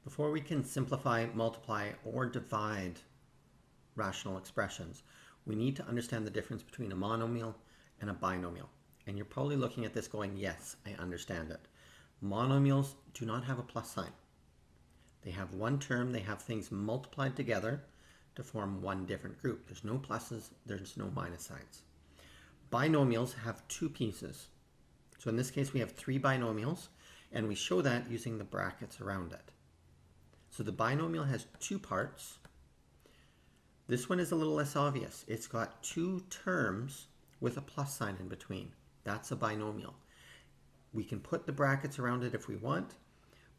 Before we can simplify, multiply, or divide rational expressions, we need to understand the difference between a monomial and a binomial. And you're probably looking at this going, yes, I understand it. Monomials do not have a plus sign. They have one term, they have things multiplied together to form one different group. There's no pluses, there's no minus signs. Binomials have two pieces. So in this case, we have three binomials, and we show that using the brackets around it. So the binomial has two parts. This one is a little less obvious. It's got two terms with a plus sign in between. That's a binomial. We can put the brackets around it if we want,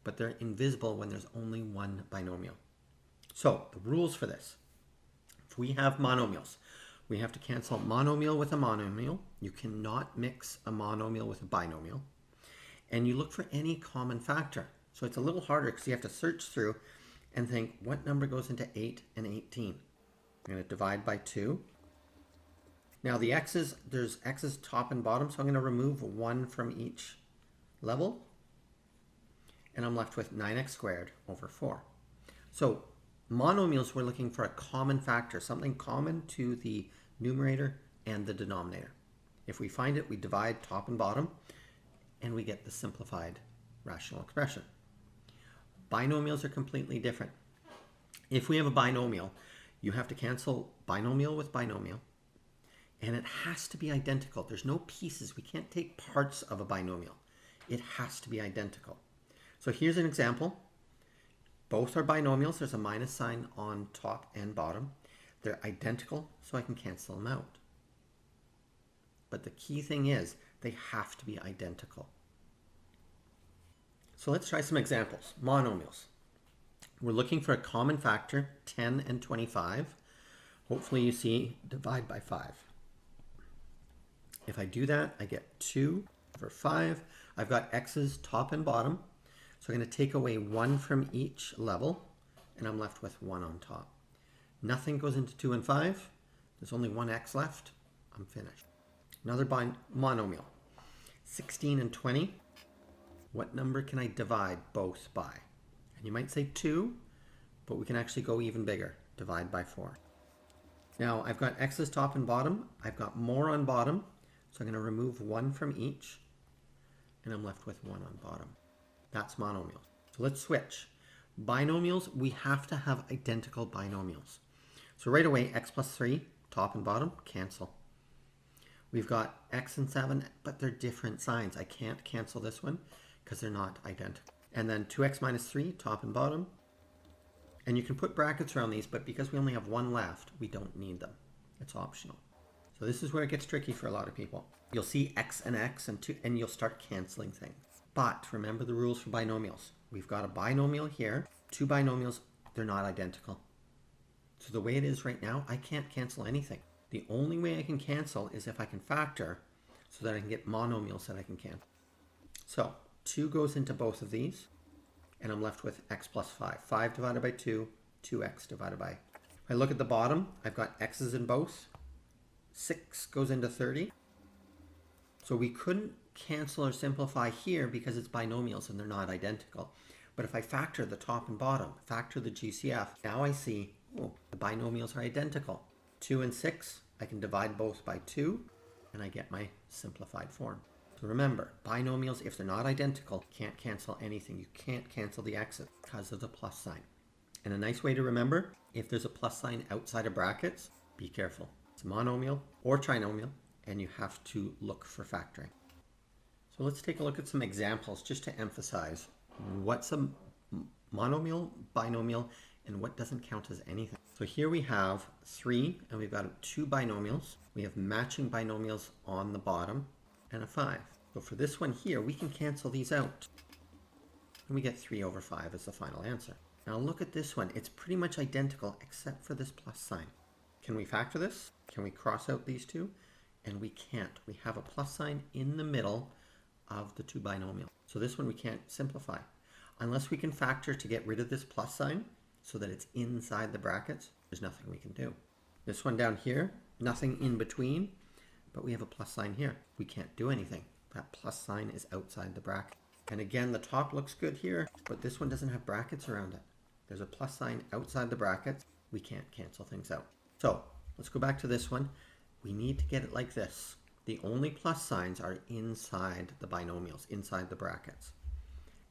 but they're invisible when there's only one binomial. So the rules for this. If we have monomials, we have to cancel monomial with a monomial. You cannot mix a monomial with a binomial. And you look for any common factor. So it's a little harder because you have to search through and think, what number goes into 8 and 18? I'm going to divide by 2. Now the x's, there's x's top and bottom, so I'm going to remove 1 from each level. And I'm left with 9x squared over 4. So monomials, we're looking for a common factor, something common to the numerator and the denominator. If we find it, we divide top and bottom, and we get the simplified rational expression. Binomials are completely different. If we have a binomial, you have to cancel binomial with binomial, and it has to be identical. There's no pieces. We can't take parts of a binomial. It has to be identical. So here's an example. Both are binomials. There's a minus sign on top and bottom. They're identical, so I can cancel them out. But the key thing is they have to be identical. So let's try some examples. Monomials. We're looking for a common factor, 10 and 25. Hopefully you see divide by 5. If I do that, I get 2 over 5. I've got x's top and bottom. So I'm going to take away 1 from each level, and I'm left with 1 on top. Nothing goes into 2 and 5. There's only one x left. I'm finished. Another monomial. 16 and 20. What number can I divide both by? And you might say 2, but we can actually go even bigger. Divide by 4. Now I've got x's top and bottom. I've got more on bottom, so I'm going to remove 1 from each, and I'm left with 1 on bottom. That's monomials. So let's switch. Binomials, we have to have identical binomials. So right away, x plus 3, top and bottom, cancel. We've got x and 7, but they're different signs. I can't cancel this one because they're not identical. And then 2x minus 3, top and bottom. And you can put brackets around these, but because we only have 1 left, we don't need them. It's optional. So this is where it gets tricky for a lot of people. You'll see x, and you'll start canceling things. But remember the rules for binomials. We've got a binomial here, 2 binomials, they're not identical. So the way it is right now, I can't cancel anything. The only way I can cancel is if I can factor so that I can get monomials that I can cancel. So 2 goes into both of these, and I'm left with x plus 5. 5 divided by 2, 2x divided by. If I look at the bottom, I've got x's in both. 6 goes into 30. So we couldn't cancel or simplify here because it's binomials and they're not identical. But if I factor the top and bottom, factor the GCF, now I see, oh, the binomials are identical. 2 and 6, I can divide both by 2, and I get my simplified form. So remember, binomials, if they're not identical, can't cancel anything. You can't cancel the x's because of the plus sign. And a nice way to remember, if there's a plus sign outside of brackets, be careful. It's a monomial or trinomial, and you have to look for factoring. So let's take a look at some examples just to emphasize what's a monomial, binomial, and what doesn't count as anything. So here we have 3, and we've got 2 binomials. We have matching binomials on the bottom, and a 5. So for this one here, we can cancel these out. And we get 3 over 5 as the final answer. Now look at this one. It's pretty much identical except for this plus sign. Can we factor this? Can we cross out these 2? And we can't. We have a plus sign in the middle of the 2 binomials. So this one we can't simplify. Unless we can factor to get rid of this plus sign so that it's inside the brackets, there's nothing we can do. This one down here, nothing in between, but we have a plus sign here. We can't do anything. That plus sign is outside the bracket. And again, the top looks good here, but this one doesn't have brackets around it. There's a plus sign outside the brackets. We can't cancel things out. So let's go back to this one. We need to get it like this. The only plus signs are inside the binomials, inside the brackets.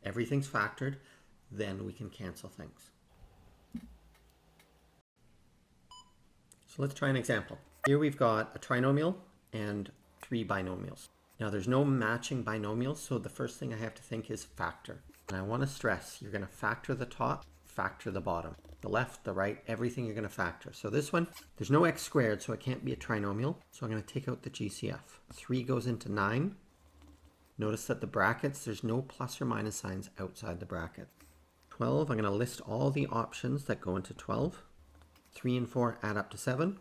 Everything's factored, then we can cancel things. So let's try an example. Here we've got a trinomial and 3 binomials. Now there's no matching binomials, so the first thing I have to think is factor. And I want to stress, you're going to factor the top, factor the bottom. The left, the right, everything you're going to factor. So this one, there's no x squared, so it can't be a trinomial. So I'm going to take out the GCF. 3 goes into 9. Notice that the brackets, there's no plus or minus signs outside the bracket. 12, I'm going to list all the options that go into 12. 3 and 4 add up to 7.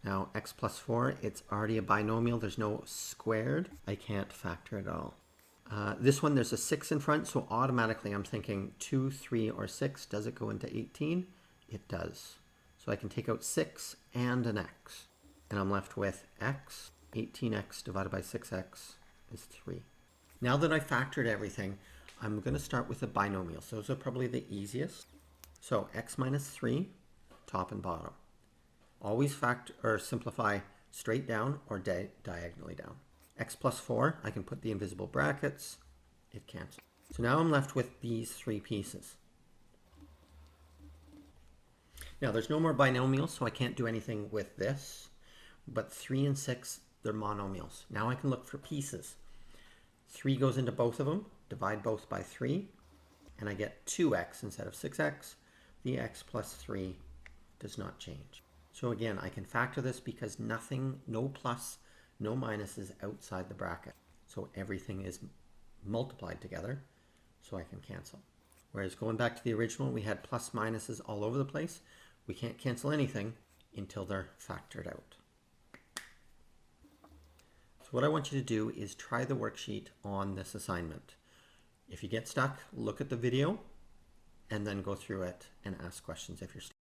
Now x plus 4, it's already a binomial. There's no squared. I can't factor it all. This one, there's a 6 in front, so automatically I'm thinking 2, 3, or 6. Does it go into 18? It does. So I can take out 6 and an x. And I'm left with x. 18x divided by 6x is 3. Now that I factored everything, I'm going to start with the binomials. Those are probably the easiest. So x minus 3, top and bottom. Always factor or simplify straight down or diagonally down. X plus 4, I can put the invisible brackets. It cancels. So now I'm left with these 3 pieces. Now there's no more binomials, so I can't do anything with this. But 3 and 6, they're monomials. Now I can look for pieces. 3 goes into both of them. Divide both by 3. And I get 2x instead of 6x. The x plus 3 does not change. So again, I can factor this because nothing, no plus, no minus is outside the bracket. So everything is multiplied together, so I can cancel. Whereas going back to the original, we had plus minuses all over the place. We can't cancel anything until they're factored out. So what I want you to do is try the worksheet on this assignment. If you get stuck, look at the video and then go through it and ask questions if you're stuck.